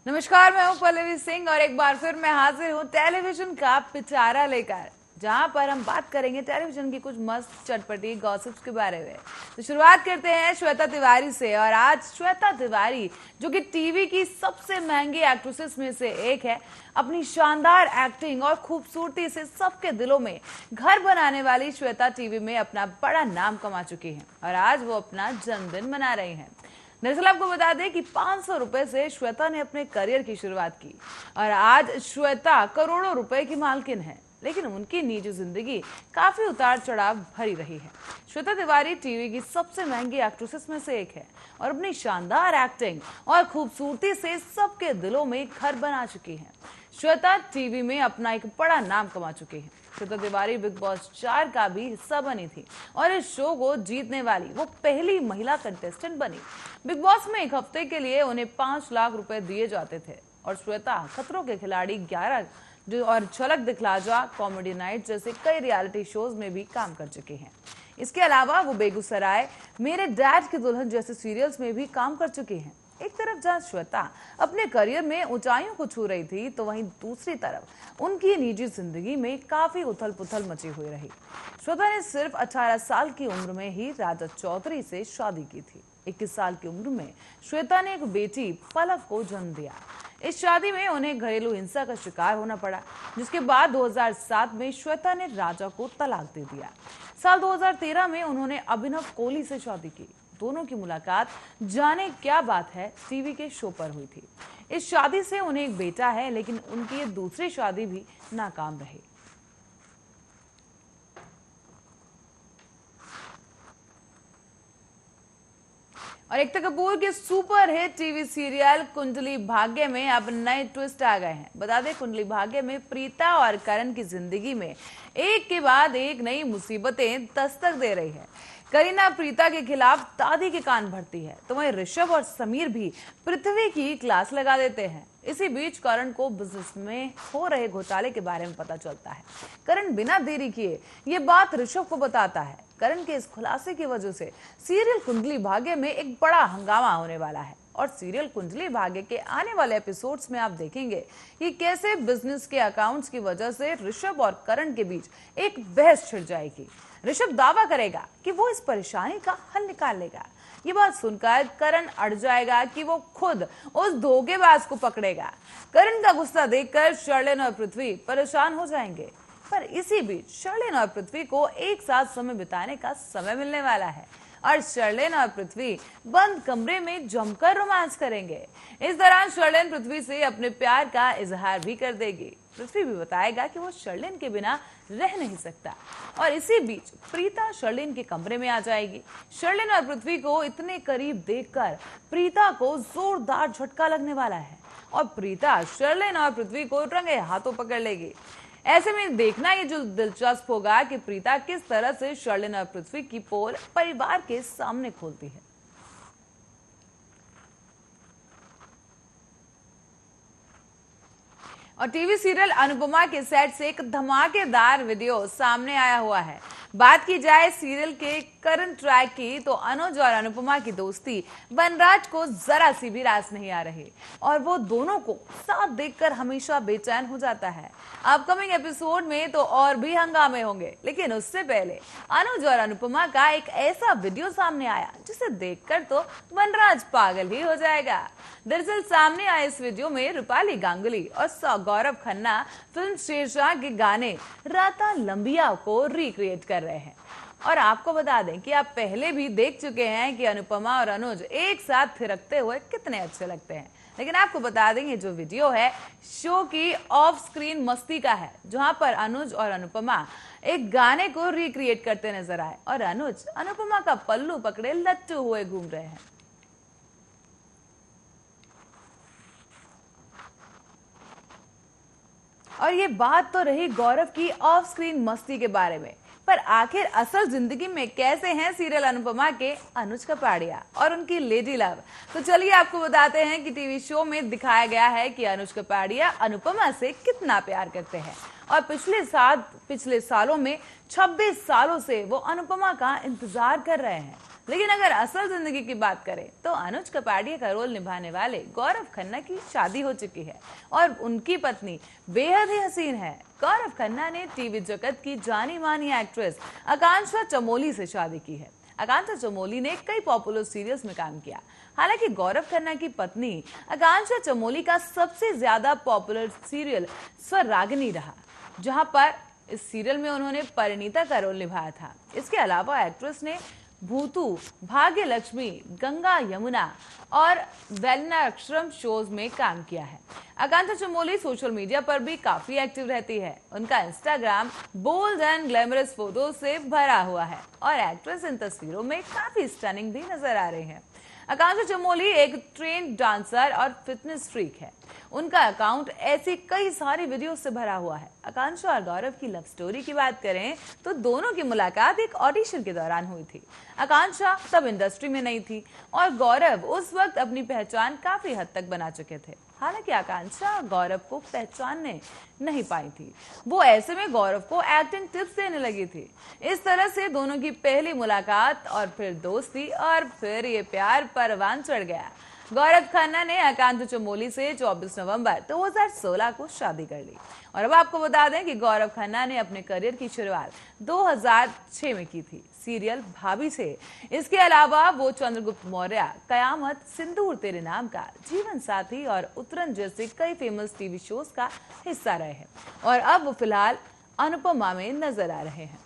नमस्कार, मैं हूं पल्लवी सिंह और एक बार फिर मैं हाजिर हूं टेलीविजन का पिटारा लेकर, जहां पर हम बात करेंगे टेलीविजन की कुछ मस्त चटपटी गॉसिप्स के बारे में। तो शुरुआत करते हैं श्वेता तिवारी से। और आज श्वेता तिवारी, जो कि टीवी की सबसे महंगी एक्ट्रेसेस में से एक है, अपनी शानदार एक्टिंग और खूबसूरती से सबके दिलों में घर बनाने वाली श्वेता टीवी में अपना बड़ा नाम कमा चुकी हैं और आज वो अपना जन्मदिन मना रही हैं। दरअसल आपको बता दें कि 500 रुपए से श्वेता ने अपने करियर की शुरुआत की और आज श्वेता करोड़ों रुपए की मालकिन है। लेकिन उनकी निजी जिंदगी काफी उतार चढ़ाव भरी रही है। श्वेता तिवारी टीवी की सबसे महंगी एक्ट्रेसेस में से एक है और अपनी शानदार एक्टिंग और खूबसूरती से सबके दिलों में घर बना चुकी है। श्वेता टीवी में अपना एक बड़ा नाम कमा चुकी है। श्वेता तिवारी बिग बॉस 4 का भी हिस्सा बनी थी और इस शो को जीतने वाली वो पहली महिला कंटेस्टेंट बनी। बिग बॉस में एक हफ्ते के लिए उन्हें 5 लाख रुपए दिए जाते थे और श्वेता खतरों के खिलाड़ी 11 और झलक दिखला जा, कॉमेडी नाइट जैसे कई रियलिटी शोज में भी काम कर चुके हैं। इसके अलावा वो बेगूसराय, मेरे डैड की दुल्हन जैसे सीरियल्स में भी काम कर चुके हैं। एक तरफ जहां श्वेता अपने करियर में ऊंचाइयों को छू रही थी, तो वहीं दूसरी तरफ उनकी निजी जिंदगी में काफी उथल पुथल मची हुई रही। श्वेता ने सिर्फ 18 साल की उम्र में ही राजा चौधरी से शादी की थी। 21 साल की उम्र में श्वेता ने एक बेटी पलक को जन्म दिया। इस शादी में उन्हें घरेलू हिंसा का शिकार होना पड़ा, जिसके बाद 2007 में श्वेता ने राजा को तलाक दे दिया। साल 2013 में उन्होंने अभिनव कोहली से शादी की। दोनों की मुलाकात जाने क्या बात है टीवी के शो पर हुई थी। इस शादी से उन्हें एक बेटा है, लेकिन उनकी ये दूसरी शादी भी नाकाम रही। और एकता कपूर के super hit TV serial Kundali Bhagya में अब नए ट्विस्ट आ गए हैं। बता दें, कुंडली भाग्य में प्रीता और करण की जिंदगी में एक के बाद एक नई मुसीबतें दस्तक दे रही है। करीना प्रीता के खिलाफ दादी के कान भरती है, तो वहीं ऋषभ और समीर भी पृथ्वी की क्लास लगा देते हैं। इसी बीच करण को बिजनेस में हो रहे घोटाले के बारे में पता चलता है। करण बिना देरी किए ये बात ऋषभ को बताता है। करण के इस खुलासे की वजह से सीरियल कुंडली भाग्य में एक बड़ा हंगामा होने वाला है और सीरियल कुंडली भाग्य के आने वाले एपिसोड्स में आप देखेंगे कि कैसे बिजनेस के अकाउंट्स की वजह से ऋषभ और करण के बीच एक बहस छिड़ जाएगी। ऋषभ दावा करेगा कि वो इस परेशानी का हल निकाल लेगा। ये बात सुनकर करण अड़ जाएगा कि वो खुद उस धोखेबाज को पकड़ेगा। करण का गुस्सा देखकर शर्लिन और पृथ्वी परेशान हो जाएंगे। पर इसी बीच शर्लिन और पृथ्वी को एक साथ समय बिताने का समय मिलने वाला है और शर्लिन और पृथ्वी बंद कमरे में जमकर रोमांस करेंगे। इस दौरान शर्लिन पृथ्वी से अपने प्यार का इजहार भी कर देगी। पृथ्वी भी बताएगा कि वो शर्लिन के बिना रह नहीं सकता और इसी बीच प्रीता शर्लिन के कमरे में आ जाएगी। शर्लिन और पृथ्वी को इतने करीब देखकर प्रीता को जोरदार झटका लगने वाला है और प्रीता शर्लिन और पृथ्वी को रंगे हाथों पकड़ लेगी। ऐसे में देखना ये जो दिलचस्प होगा कि प्रीता किस तरह से शर्लिन और पृथ्वी की पोल परिवार के सामने खोलती है। और टीवी सीरियल अनुपमा के सेट से एक धमाकेदार वीडियो सामने आया हुआ है। बात की जाए सीरियल के करंट ट्रैक की, तो अनुज और अनुपमा की दोस्ती वनराज को जरा सी भी रास नहीं आ रही और वो दोनों को साथ देखकर हमेशा बेचैन हो जाता है। अपकमिंग एपिसोड में तो और भी हंगामे होंगे, लेकिन उससे पहले अनुज और अनुपमा का एक ऐसा वीडियो सामने आया जिसे देखकर तो वनराज पागल ही हो जाएगा। दरअसल सामने आए इस वीडियो में रूपाली गांगुली और गौरव खन्ना फिल्म शेरशाह के गाने राता लंबिया को रिक्रिएट कर रहे हैं। और आपको बता दें कि आप पहले भी देख चुके हैं कि अनुपमा और अनुज एक साथ थिरकते हुए कितने अच्छे लगते हैं। लेकिन आपको बता दें, ये जो वीडियो है शो की ऑफ स्क्रीन मस्ती का है, जहां पर अनुज और अनुपमा एक गाने को रिक्रिएट करते नजर आए और अनुज अनुपमा का पल्लू पकड़े लट्टू हुए घूम रहे हैं। और ये बात तो रही गौरव की ऑफ स्क्रीन मस्ती के बारे में, पर आखिर असल जिंदगी में कैसे हैं सीरियल अनुपमा के अनुज कपाड़िया और उनकी लेडी लव। तो चलिए आपको बताते हैं कि टीवी शो में दिखाया गया है कि अनुज कपाड़िया अनुपमा से कितना प्यार करते हैं और पिछले सालों में 26 सालों से वो अनुपमा का इंतजार कर रहे हैं। लेकिन अगर असल जिंदगी की बात करें तो अनुज कपाड़िया का रोल निभाने वाले गौरव खन्ना की शादी हो चुकी है और उनकी पत्नी बेहद ही हसीन है। गौरव खन्ना ने टीवी जगत की जानी मानी एक्ट्रेस आकांक्षा चमोली से शादी की है। आकांक्षा चमोली ने कई पॉपुलर सीरियल्स में काम किया। हालांकि गौरव खन्ना की पत्नी आकांक्षा चमोली का सबसे ज्यादा पॉपुलर सीरियल स्वरागिनी रहा, जहां पर इस सीरियल में उन्होंने परिणीता का रोल निभाया था। इसके अलावा एक्ट्रेस ने भूतू, भाग्य लक्ष्मी, गंगा यमुना और वैलनाश्रम शोज में काम किया है। आकांक्षा चमोली सोशल मीडिया पर भी काफी एक्टिव रहती है। उनका Instagram bold and glamorous photo से भरा हुआ है और एक्ट्रेस इन तस्वीरों में काफी स्टनिंग भी नजर आ रही है। आकांक्षा चमोली एक ट्रेंड डांसर और फिटनेस फ्रीक है। उनका अकाउंट ऐसी कई सारी वीडियो से भरा हुआ है। आकांक्षा और गौरव की लव स्टोरी की बात करें तो दोनों की मुलाकात एक ऑडिशन के दौरान हुई थी। आकांक्षा तब इंडस्ट्री में नहीं थी और गौरव उस वक्त अपनी पहचान काफी हद तक बना चुके थे। हालांकि आकांक्षा गौरव को पहचानने नहीं पाई थी। वो ऐसे में गौरव को एक्टिंग टिप्स देने लगी थी। इस तरह से दोनों की पहली मुलाकात और फिर दोस्ती और फिर ये प्यार परवान चढ़ गया। गौरव खन्ना ने आकांक्षा चमोली से 24 नवंबर 2016 को शादी कर ली। और अब आपको बता दें कि गौरव खन्ना ने अपने करियर की शुरुआत 2006 में की थी सीरियल भाभी से। इसके अलावा वो चंद्रगुप्त मौर्य, कयामत, सिंदूर तेरे नाम का, जीवन साथी और उतरन जैसे कई फेमस टीवी शोज का हिस्सा रहे हैं और अब वो फिलहाल अनुपमा में नजर आ रहे हैं।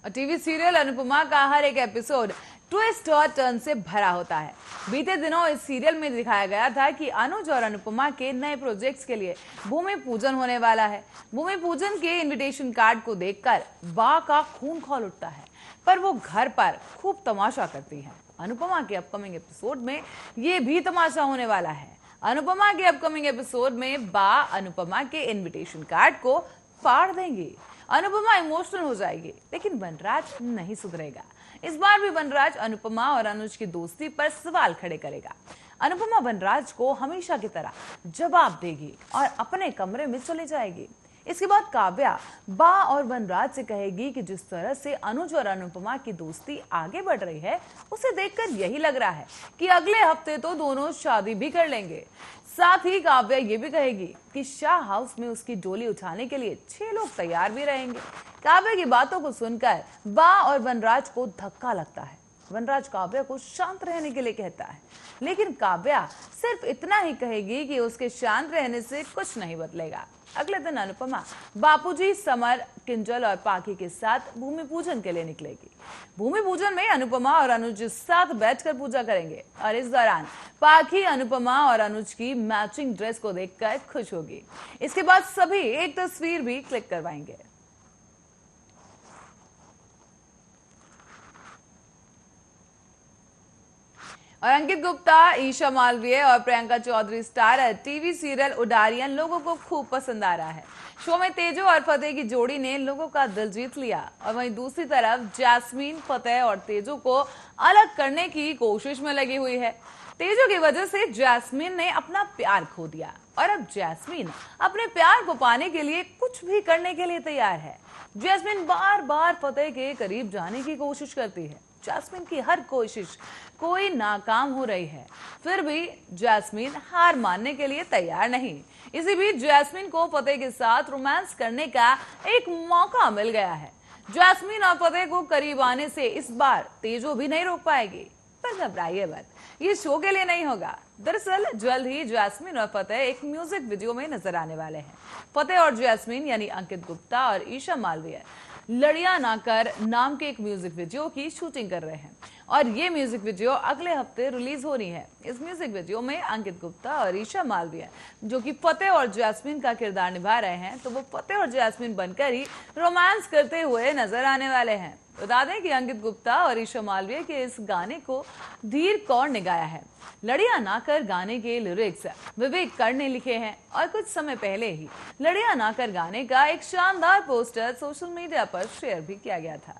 और टीवी सीरियल अनुपमा का हर एक एपिसोड ट्विस्ट और टर्न से भरा होता है। बीते दिनों इस सीरियल में दिखाया गया था कि अनुज और अनुपमा के नए प्रोजेक्ट्स के लिए भूमि पूजन होने वाला है। भूमि पूजन के इनविटेशन कार्ड को देखकर बा का खून खौल उठता है, पर वो घर पर खूब तमाशा करती है। अनुपमा के अपकमिंग एपिसोड में ये भी तमाशा होने वाला है। अनुपमा के अपकमिंग एपिसोड में बा अनुपमा के इनविटेशन कार्ड को फाड़ देंगी। अनुपमा इमोशनल हो जाएगी, लेकिन वनराज नहीं सुधरेगा। इस बार भी वनराज अनुपमा और अनुज की दोस्ती पर सवाल खड़े करेगा। अनुपमा वनराज को हमेशा की तरह जवाब देगी और अपने कमरे में चली जाएगी। इसके बाद काव्या बा और वनराज से कहेगी कि जिस तरह से अनुज और अनुपमा की दोस्ती आगे बढ़ रही है, उसे देखकर यही लग रहा है कि अगले हफ्ते तो दोनों शादी भी कर लेंगे। साथ ही काव्या ये भी कहेगी कि शाह हाउस में उसकी डोली उठाने के लिए 6 लोग तैयार भी रहेंगे। काव्या की बातों को सुनकर बा और वनराज को धक्का लगता है। वनराज काव्या को शांत रहने के लिए कहता है, लेकिन काव्या सिर्फ इतना ही कहेगी कि उसके शांत रहने से कुछ नहीं बदलेगा। अगले दिन अनुपमा बापूजी, समर, किंजल और पाखी के साथ भूमि पूजन के लिए निकलेगी। भूमि पूजन में अनुपमा और अनुज साथ बैठकर पूजा करेंगे और इस दौरान पाखी अनुपमा और अनुज की मैचिंग ड्रेस को देखकर खुश होगी। इसके बाद सभी एक तस्वीर भी क्लिक करवाएंगे। और अंकित गुप्ता, ईशा मालवीय और Priyanka Chaudhary starrer TV serial Udaariyaan लोगों को खूब पसंद आ रहा है। शो में तेजो और फतेह की जोड़ी ने लोगों का दिल जीत लिया और वहीं दूसरी तरफ जैस्मीन फतेह और तेजो को अलग करने की कोशिश में लगी हुई है। तेजो की वजह से जैस्मीन ने अपना प्यार खो दिया और अब जैस्मीन अपने प्यार को पाने के लिए कुछ भी करने के लिए तैयार है। जैस्मीन बार बार फतेह के करीब जाने की कोशिश करती है। जैस्मीन की हर कोशिश कोई नाकाम हो रही है, फिर भी जैस्मीन हार मानने के लिए तैयार नहीं। इसी बीच जैस्मीन को फतेह के साथ रोमांस करने का एक मौका मिल गया है। जैस्मीन और फतेह को करीब आने से इस बार तेजो भी नहीं रोक पाएगी, पर घबराइए मत, ये शो के लिए नहीं होगा। दरअसल जल्द ही जैस्मीन और फतेह एक म्यूजिक वीडियो में नजर आने वाले हैं। फतेह और जैस्मीन यानी अंकित गुप्ता और ईशा मालवीय लड़ियां ना कर नाम के एक म्यूजिक वीडियो की शूटिंग कर रहे हैं और ये म्यूजिक वीडियो अगले हफ्ते रिलीज हो रही है। इस म्यूजिक वीडियो में अंकित गुप्ता और ईशा मालवीय जो कि फतेह और जैस्मीन का किरदार निभा रहे हैं, तो वो फतेह और जैस्मीन बनकर ही रोमांस करते हुए नजर आने वाले हैं। बता दें कि अंकित गुप्ता और ईशा मालवीय के इस गाने को धीर कौर ने गाया है। लड़ियां ना कर गाने के लिरिक्स विवेक कर ने लिखे हैं और कुछ समय पहले ही लड़ियां ना कर गाने का एक शानदार पोस्टर सोशल मीडिया पर शेयर भी किया गया था।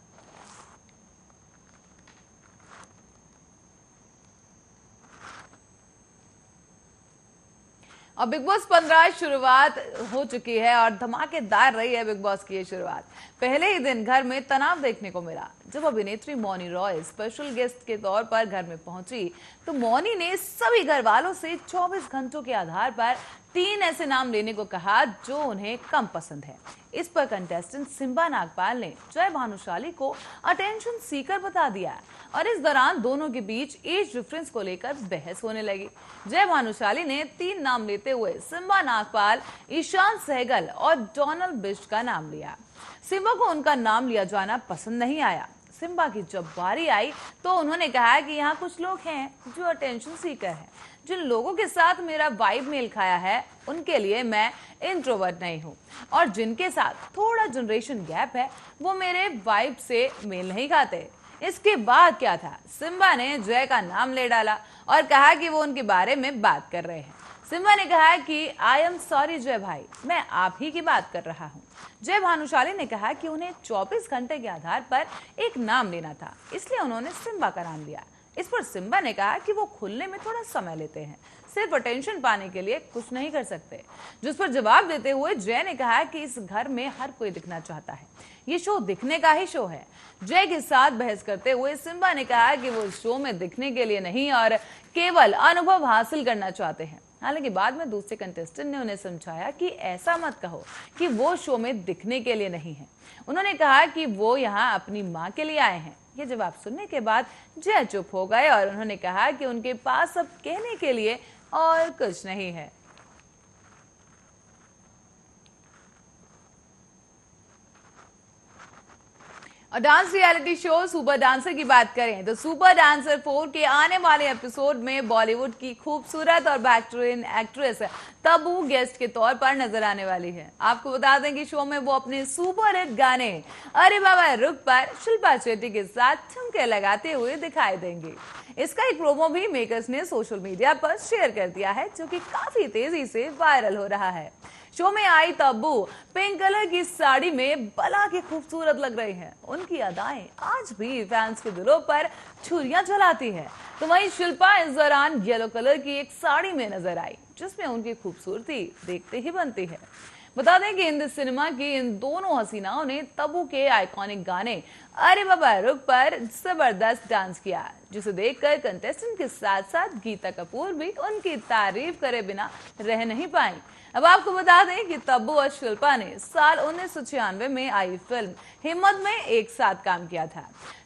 और बिग बॉस 15 शुरुआत हो चुकी है और धमाकेदार रही है बिग बॉस की ये शुरुआत। पहले ही दिन घर में तनाव देखने को मिला। जब अभिनेत्री मौनी रॉय स्पेशल गेस्ट के तौर पर घर में पहुंची तो मौनी ने सभी घर वालों से 24 घंटों के आधार पर 3 ऐसे नाम लेने को कहा जो उन्हें कम पसंद है। इस पर कंटेस्टेंट सिम्बा नागपाल ने जय भानुशाली को अटेंशन सीकर बता दिया और इस दौरान दोनों के बीच एज डिफरेंस को लेकर बहस होने लगी। जय भानुशाली ने 3 नाम लेते हुए सिम्बा नागपाल, ईशान सहगल और डोनाल्ड बिष्ट का नाम लिया। सिम्बा को उनका नाम लिया जाना पसंद नहीं आया। सिम्बा की जब बारी आई तो उन्होंने कहा कि यहाँ कुछ लोग हैं जो अटेंशन सीकर हैं। जिन लोगों के साथ मेरा वाइब मेल खाया है उनके लिए मैं इंट्रोवर्ट नहीं हूँ और जिनके साथ थोड़ा जनरेशन गैप है वो मेरे वाइब से मेल नहीं खाते। इसके बाद क्या था, सिम्बा ने जय का नाम ले डाला और कहा कि वो उनके बारे में बात कर रहे हैं। सिम्बा ने कहा कि आई एम सॉरी जय भाई, मैं आप ही की बात कर रहा हूँ। जय भानुशाली ने कहा कि उन्हें 24 घंटे के आधार पर एक नाम लेना था, इसलिए उन्होंने सिम्बा का नाम लिया। इस पर सिम्बा ने कहा कि वो खुलने में थोड़ा समय लेते हैं, सिर्फ अटेंशन पाने के लिए कुछ नहीं कर सकते। जिस पर जवाब देते हुए जय ने कहा कि इस घर में हर कोई दिखना चाहता है, ये शो दिखने का ही शो है। जय के साथ बहस करते हुए सिम्बा ने कहा कि वो शो में दिखने के लिए नहीं और केवल अनुभव हासिल करना चाहते हैं। हालांकि बाद में दूसरे कंटेस्टेंट ने उन्हें समझाया कि ऐसा मत कहो कि वो शो में दिखने के लिए नहीं है। उन्होंने कहा कि वो यहाँ अपनी माँ के लिए आए हैं। ये जवाब सुनने के बाद जय चुप हो गए और उन्होंने कहा कि उनके पास अब कहने के लिए और कुछ नहीं है। और dance reality show super dancer की बात करें तो सुपर डांसर 4 के आने वाले एपिसोड में बॉलीवुड की खूबसूरत और बेहतरीन एक्ट्रेस तब्बू गेस्ट के तौर पर नजर आने वाली है। आपको बता दें कि शो में वो अपने सुपर हिट गाने अरे बाबा रुक पर शिल्पा शेट्टी के साथ ठुमके लगाते हुए दिखाई देंगे। इसका एक प्रोमो भी मेकर्स ने सोशल मीडिया पर शेयर कर दिया है जो कि काफी तेजी से वायरल हो रहा है। शो में आई तब्बू पिंक कलर की साड़ी में बला के खूबसूरत लग रही हैं। उनकी अदाएं आज भी फैंस के दिलों पर छुरियां चलाती है। तो वहीं शिल्पा इस दौरान येलो कलर की एक साड़ी में नजर आई जिसमें उनकी खूबसूरती देखते ही बनती है। बता दें कि हिंदी सिनेमा की इन दोनों हसीनाओं ने तब्बू के आइकॉनिक गाने अरे बाबा रुक पर जबरदस्त डांस किया, जिसे देखकर कंटेस्टेंट के साथ साथ गीता कपूर भी उनकी तारीफ करे बिना रह नहीं पाई। अब आपको बता दें कि तब्बू और शिल्पा ने साल 1996 में आई फिल्म हिम्मत में एक साथ काम किया था,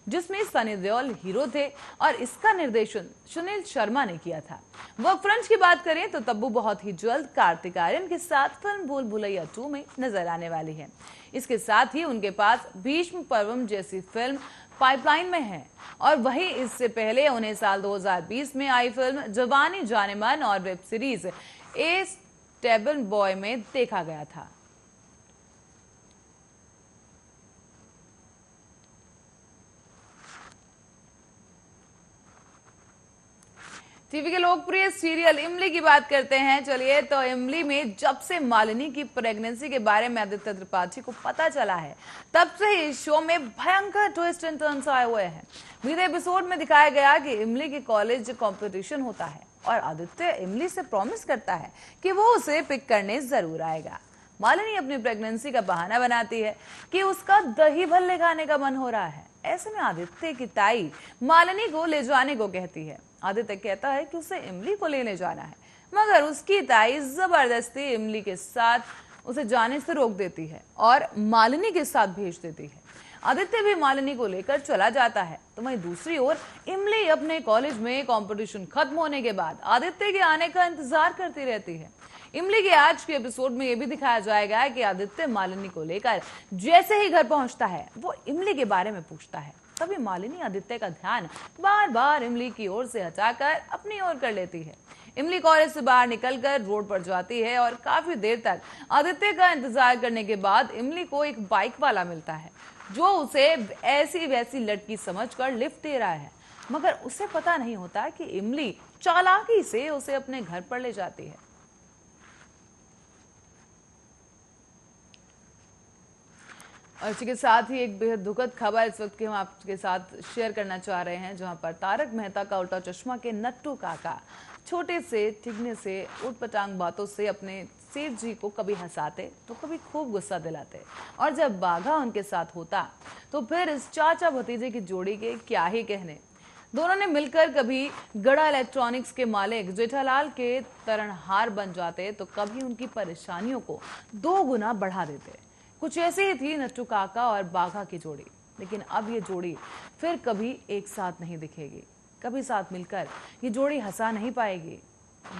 जिसमें सनी देओल हीरो थे और इसका निर्देशन सुनील शर्मा ने किया था। वर्क फ्रंट की बात करें तो तब्बू बहुत ही जल्द कार्तिक आर्यन के साथ फिल्म भूल भुलैया 2 में नजर आने वाली है। इसके साथ ही उनके पास भीष्म पर्वम जैसी फिल्म पाइपलाइन में है और वहीं इससे पहले उन्हें साल 2020 में आई फिल्म जवानी जानेमन और web series A stable boy में देखा गया था। टीवी के लोकप्रिय सीरियल इमली की बात करते हैं। चलिए, तो इमली में जब से मालिनी की प्रेगनेंसी के बारे में आदित्य त्रिपाठी को पता चला है तब से ही इस शो में भयंकर ट्विस्ट एंड टर्न्स आए हुए हैं। बीते एपिसोड में दिखाया गया कि इमली के कॉलेज कंपटीशन होता है और आदित्य इमली से प्रॉमिस करता है कि वो उसे पिक करने जरूर आएगा। मालिनी अपनी प्रेगनेंसी का बहाना बनाती है कि उसका दही भल्ले खाने का मन हो रहा है। ऐसे में आदित्य की ताई मालिनी को ले जाने को कहती है। आदित्य कहता है कि उसे इमली को लेने जाना है, मगर उसकी ताई जबरदस्ती इमली के साथ उसे जाने से रोक देती है और मालिनी के साथ भेज देती है। आदित्य भी मालिनी को लेकर चला जाता है। तो वहीं दूसरी ओर इमली अपने कॉलेज में कंपटीशन खत्म होने के बाद आदित्य के आने का इंतजार करती रहती है। इमली के आज के एपिसोड में यह भी दिखाया जाएगा कि आदित्य मालिनी को लेकर जैसे ही घर पहुंचता है वो इमली के बारे में पूछता है। तभी मालिनी आदित्य का ध्यान बार बार इमली की ओर से हटाकर अपनी ओर कर लेती है। इमली कॉलेज से बाहर निकलकर रोड पर जाती है और काफी देर तक आदित्य का इंतजार करने के बाद इमली को एक बाइक वाला मिलता है जो उसे ऐसी वैसी लड़की समझकर लिफ्ट दे रहा है, मगर उसे पता नहीं होता कि इमली चालाकी से उसे अपने घर पर ले जाती है। और इसी के साथ ही एक बेहद दुखद खबर इस वक्त की हम आपके साथ शेयर करना चाह रहे हैं, जहां पर तारक मेहता का उल्टा चश्मा के नट्टू काका छोटे से ठिगने से उटपटांग बातों से अपने सेठ जी को कभी हंसाते तो कभी खूब गुस्सा दिलाते, और जब बाघा उनके साथ होता तो फिर इस चाचा भतीजे की जोड़ी के क्या ही कहने। दोनों ने मिलकर कभी गड़ा इलेक्ट्रॉनिक्स के मालिक जेठालाल के तारणहार बन जाते तो कभी उनकी परेशानियों को 2 गुना बढ़ा देते। कुछ ऐसी ही थी नट्टू काका और बाघा की जोड़ी। लेकिन अब ये जोड़ी फिर कभी एक साथ नहीं दिखेगी, कभी साथ मिलकर ये जोड़ी हंसा नहीं पाएगी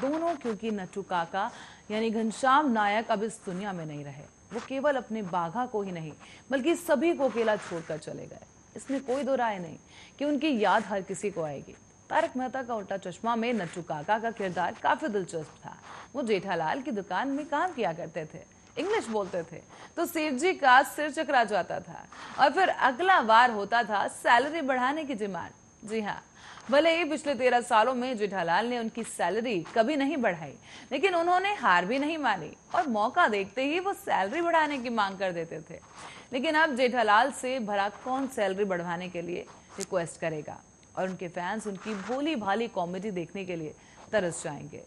दोनों, क्योंकि नट्टू काका यानी घनश्याम नायक अब इस दुनिया में नहीं रहे। वो केवल अपने बाघा को ही नहीं बल्कि सभी को अकेला छोड़कर चले गए। इसमें कोई दो राय नहीं कि उनकी याद हर किसी को आएगी। तारक मेहता का उल्टा चश्मा में नट्टू काका का किरदार काफी दिलचस्प था। वो जेठालाल की दुकान में काम किया करते थे, इंग्लिश बोलते थे तो सेठ जी का सिर चकरा जाता था, और फिर अगला बार होता था सैलरी बढ़ाने की डिमांड। जी हाँ, भले ही पिछले 13 सालों में जेठालाल ने उनकी सैलरी कभी नहीं बढ़ाई, लेकिन उन्होंने हार भी नहीं मानी और मौका देखते ही वो सैलरी बढ़ाने की मांग कर देते थे। लेकिन अब जेठालाल से भला कौन सैलरी बढ़वाने के लिए रिक्वेस्ट करेगा, और उनके फैंस उनकी भोली भाली कॉमेडी देखने के लिए तरस जाएंगे।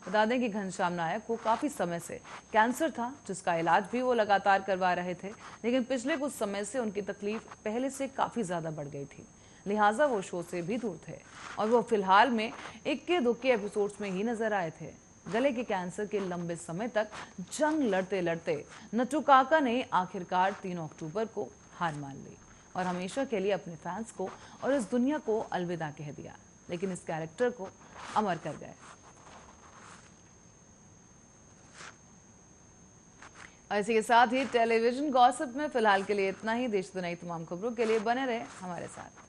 बता दें कि घनश्याम नायक को काफी समय से कैंसर था, जिसका इलाज भी वो लगातार करवा रहे थे, लेकिन पिछले कुछ समय से उनकी तकलीफ पहले से काफी ज्यादा बढ़ गई थी, लिहाजा वो शो से भी दूर थे और वो फिलहाल में इक्के दुक्के एपिसोड्स में ही नजर आए थे। गले के कैंसर के लंबे समय तक जंग लड़ते लड़ते नट्टू काका ने आखिरकार 3 अक्टूबर को हार मान ली और हमेशा के लिए अपने फैंस को और इस दुनिया को अलविदा कह दिया, लेकिन इस कैरेक्टर को अमर कर गए। और इसी के साथ ही टेलीविजन गॉसिप में फिलहाल के लिए इतना ही। देश दुनिया की तमाम खबरों के लिए बने रहे हमारे साथ।